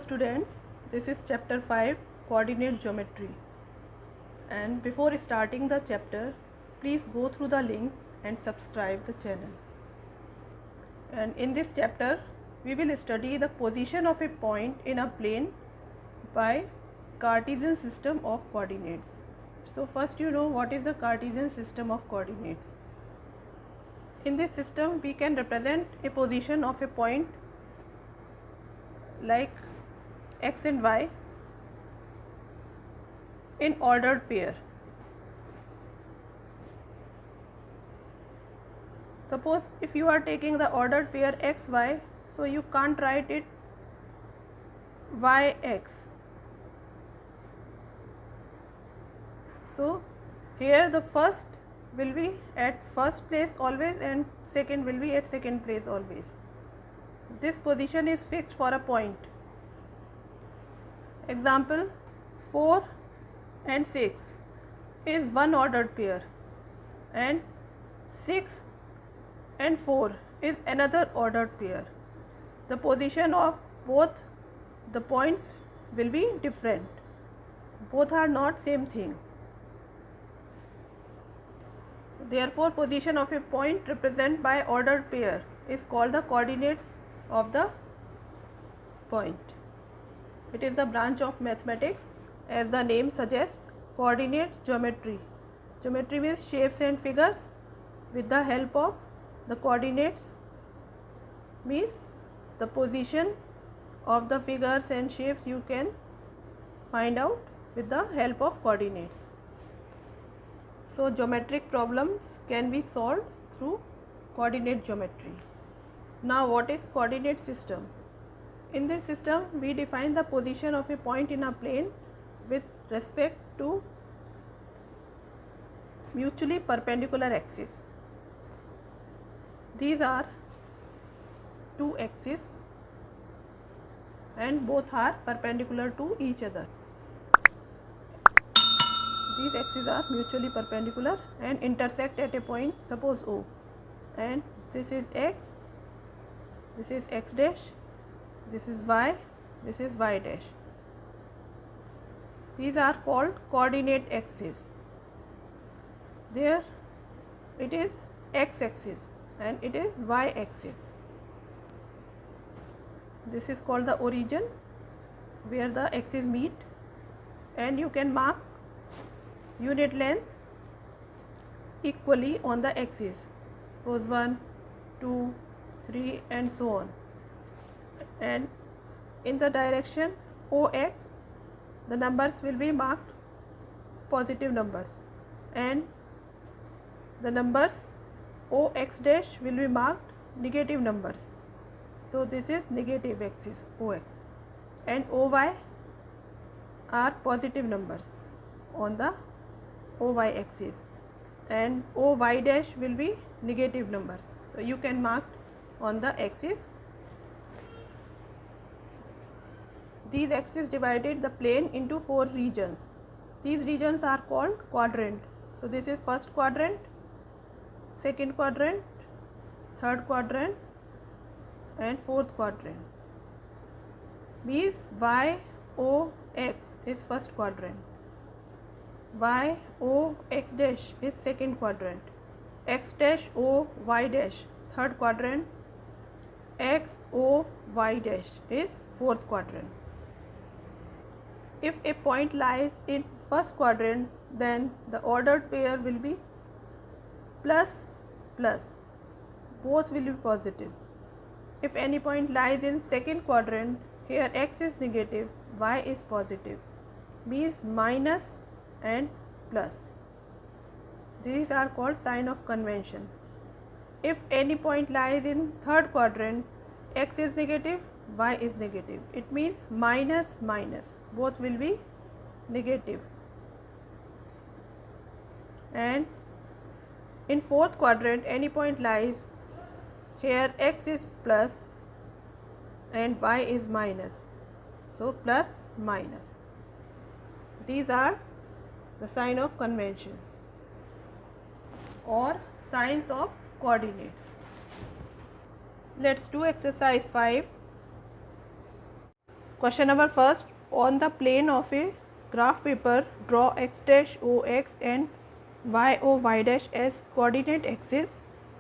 students, this is chapter 5 coordinate geometry, and before starting the chapter please go through the link and subscribe the channel. And in this chapter we will study the position of a point in a plane by Cartesian system of coordinates. So first you know what is the Cartesian system of coordinates. In this system we can represent a position of a point like x and y in ordered pair. Suppose if you are taking the ordered pair x y, so you can't write it y x. So here the first will be at first place always and second will be at second place always. This position is fixed for a point. Example, 4 and 6 is one ordered pair and 6 and 4 is another ordered pair. The position of both the points will be different. Both are not same thing. Therefore, position of a point represented by ordered pair is called the coordinates of the point. It is the branch of mathematics, as the name suggests, coordinate geometry. Geometry means shapes and figures. With the help of the coordinates means the position of the figures and shapes you can find out with the help of coordinates. So geometric problems can be solved through coordinate geometry. Now what is coordinate system? In this system we define the position of a point in a plane with respect to mutually perpendicular axes. These are two axes and both are perpendicular to each other. These axes are mutually perpendicular and intersect at a point, suppose O, and this is x, this is x dash, this is y, this is y dash. These are called coordinate axes. There it is x axis and it is y axis. This is called the origin where the axes meet, and you can mark unit length equally on the axis. Suppose 1, 2, 3 and so on. And in the direction OX the numbers will be marked positive numbers and the numbers OX dash will be marked negative numbers. So this is negative axis OX, and OY are positive numbers on the OY axis, and OY dash will be negative numbers. So you can mark on the axis. These axes divided the plane into 4 regions. These regions are called quadrant. So this is first quadrant, second quadrant, third quadrant and fourth quadrant. Means YOX is first quadrant, YOX dash is second quadrant, X dash OY dash third quadrant, XOY dash is fourth quadrant. If a point lies in first quadrant, then the ordered pair will be plus plus, both will be positive. If any point lies in second quadrant, here x is negative, y is positive, means minus and plus. These are called sign of conventions. If any point lies in third quadrant, x is negative, y is negative, it means minus minus, both will be negative. And in fourth quadrant any point lies, here x is plus and y is minus, so plus minus. These are the sign of convention or signs of coordinates. Let's do exercise 5. Question number first. On the plane of a graph paper, draw x dash o x and y o y dash as coordinate axes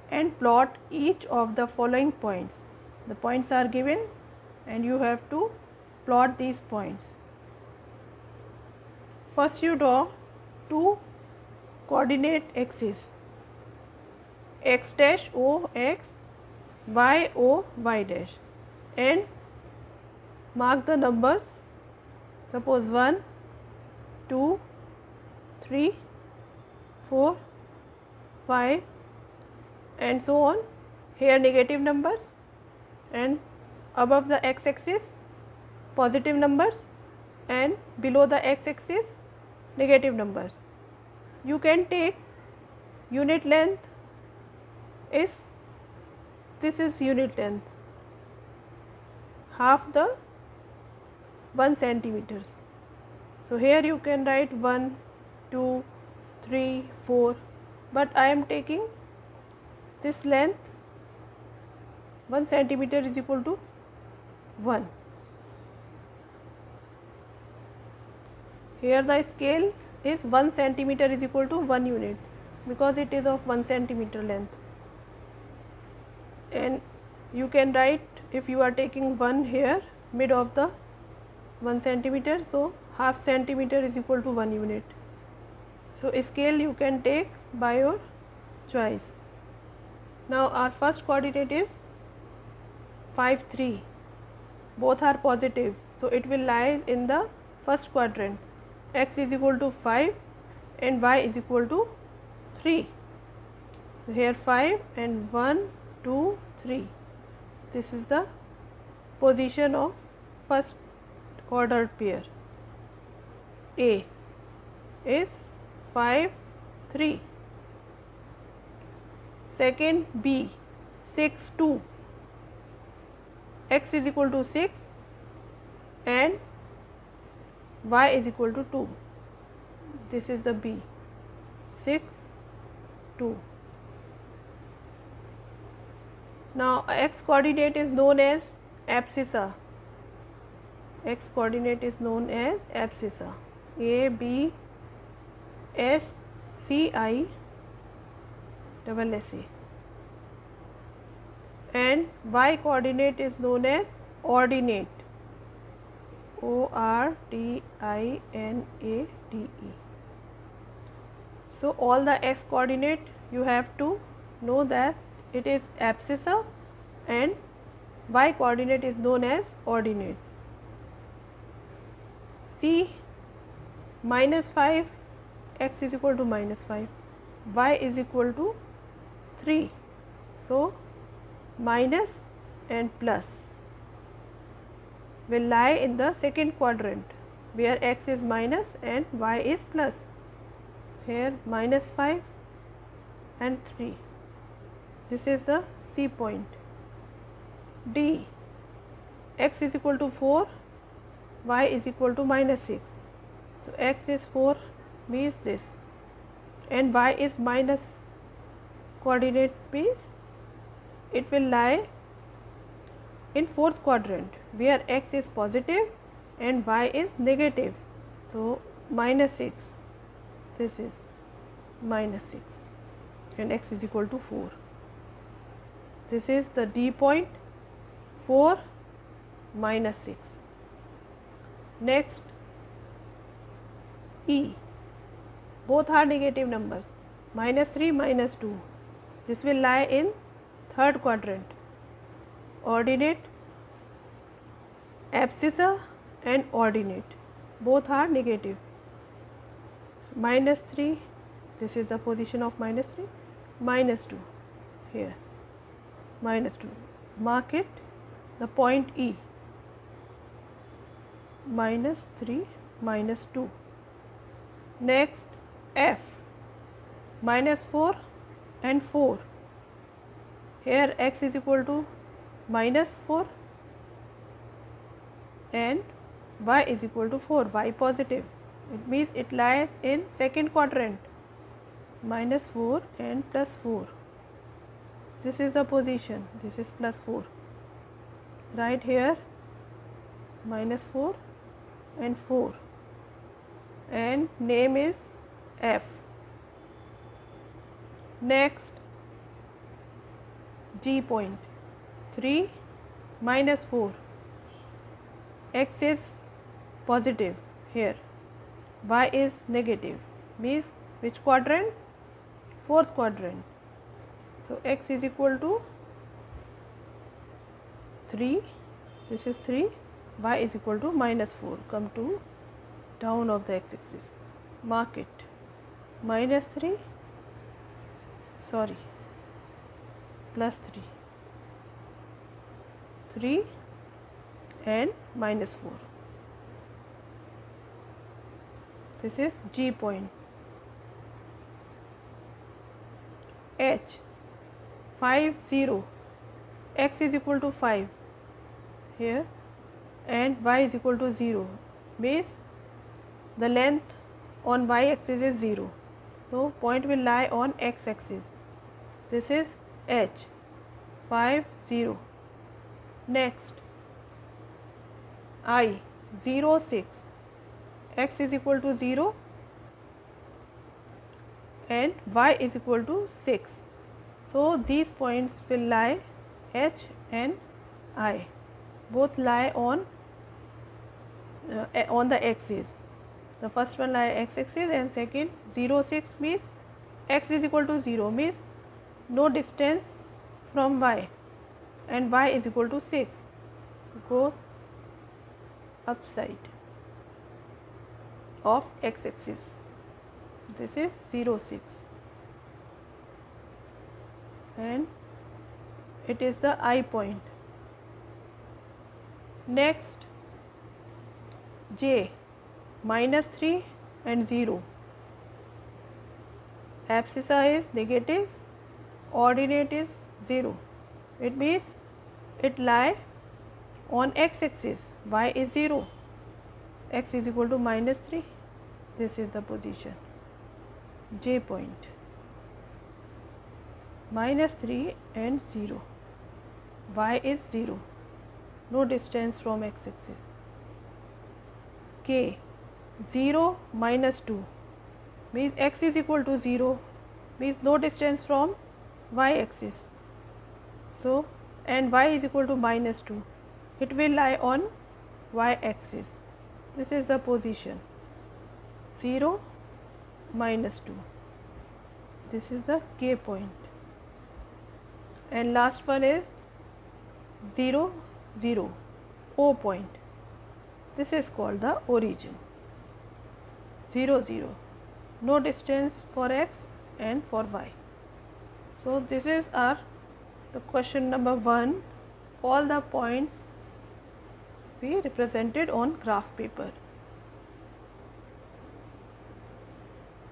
and plot each of the following points. The points are given and you have to plot these points. First you draw two coordinate axes, x dash o x, y o y dash, and mark the numbers. Suppose 1, 2, 3, 4, 5 and so on. Here negative numbers, and above the x axis positive numbers, and below the x axis negative numbers. You can take unit length is, this is unit length, half the 1 centimeters. So here you can write 1, 2, 3, 4, but I am taking this length, 1 centimeter is equal to 1. Here the scale is 1 centimeter is equal to 1 unit because it is of 1 centimeter length. And you can write, if you are taking 1 here mid of the 1 centimeter, so half centimeter is equal to 1 unit. So scale you can take by your choice. Now our first coordinate is 5, 3. Both are positive, so it will lie in the first quadrant. X is equal to 5 and y is equal to 3. So here 5 and 1, 2, 3. This is the position of first ordered pair. A is 5, 3. Second B, 6, 2. X is equal to 6 and y is equal to 2. This is the B, 6, 2. Now x coordinate is known as abscissa. X coordinate is known as abscissa. A, B, S, C, I, double S, A. And y coordinate is known as ordinate. O-R-D-I-N-A-T-E. So all the x coordinate you have to know that it is abscissa, and y coordinate is known as ordinate. C, minus 5, x is equal to minus 5, y is equal to 3. So minus and plus will lie in the second quadrant where x is minus and y is plus. Here minus 5 and 3. This is the C point. D, x is equal to 4, y is equal to minus 6. So x is 4 means this, and y is minus coordinate means it will lie in fourth quadrant where x is positive and y is negative. So minus 6, this is minus 6 and x is equal to 4. This is the D point, 4, minus 6. Next E, both are negative numbers, minus 3, minus 2. This will lie in third quadrant. Ordinate, abscissa and ordinate, both are negative. Minus 3, this is the position of minus 3, minus 2 here, minus 2. Mark it, the point E, minus 3, minus 2. Next F, minus 4 and 4. Here x is equal to minus 4 and y is equal to 4, y positive. It means it lies in second quadrant, minus 4 and plus 4. This is the position, this is plus 4. Right here minus 4 and 4, and name is F. Next, G point, 3 minus 4, x is positive here, y is negative, means which quadrant? Fourth quadrant. So x is equal to 3, this is 3, y is equal to minus 4. Come to down of the x axis, mark it, minus 3, sorry, plus 3, 3 and minus 4. This is G point. H, 5, 0, x is equal to 5 here and y is equal to 0, means the length on y axis is 0. So point will lie on x axis. This is H, 5, 0. Next, I, 0, 6, x is equal to 0 and y is equal to 6. So these points will lie, H and I, both lie on the axis. The first one lie x axis and second 0, 6 means x is equal to 0, means no distance from y, and y is equal to 6. So go upside of x axis. This is 0, 6 and it is the I point. Next, J, minus 3 and 0. Abscissa is negative, ordinate is 0. It means it lie on x axis, y is 0, x is equal to minus 3. This is the position, J point, minus 3 and 0, y is 0, no distance from x axis. K, 0 minus 2 means x is equal to 0, means no distance from y axis. So and y is equal to minus 2, it will lie on y axis. This is the position, 0, minus 2. This is the K point. And last one is 0, 0, O point. This is called the origin, 0, 0, no distance for x and for y. So this is our the question number 1. All the points be represented on graph paper.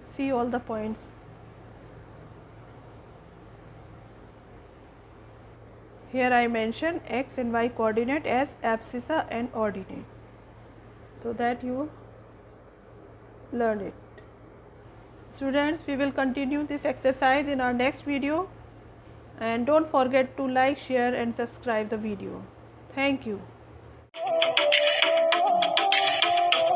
See all the points. Here I mention x and y coordinate as abscissa and ordinate, so that you learn it. Students, we will continue this exercise in our next video, and don't forget to like, share and subscribe the video. Thank you.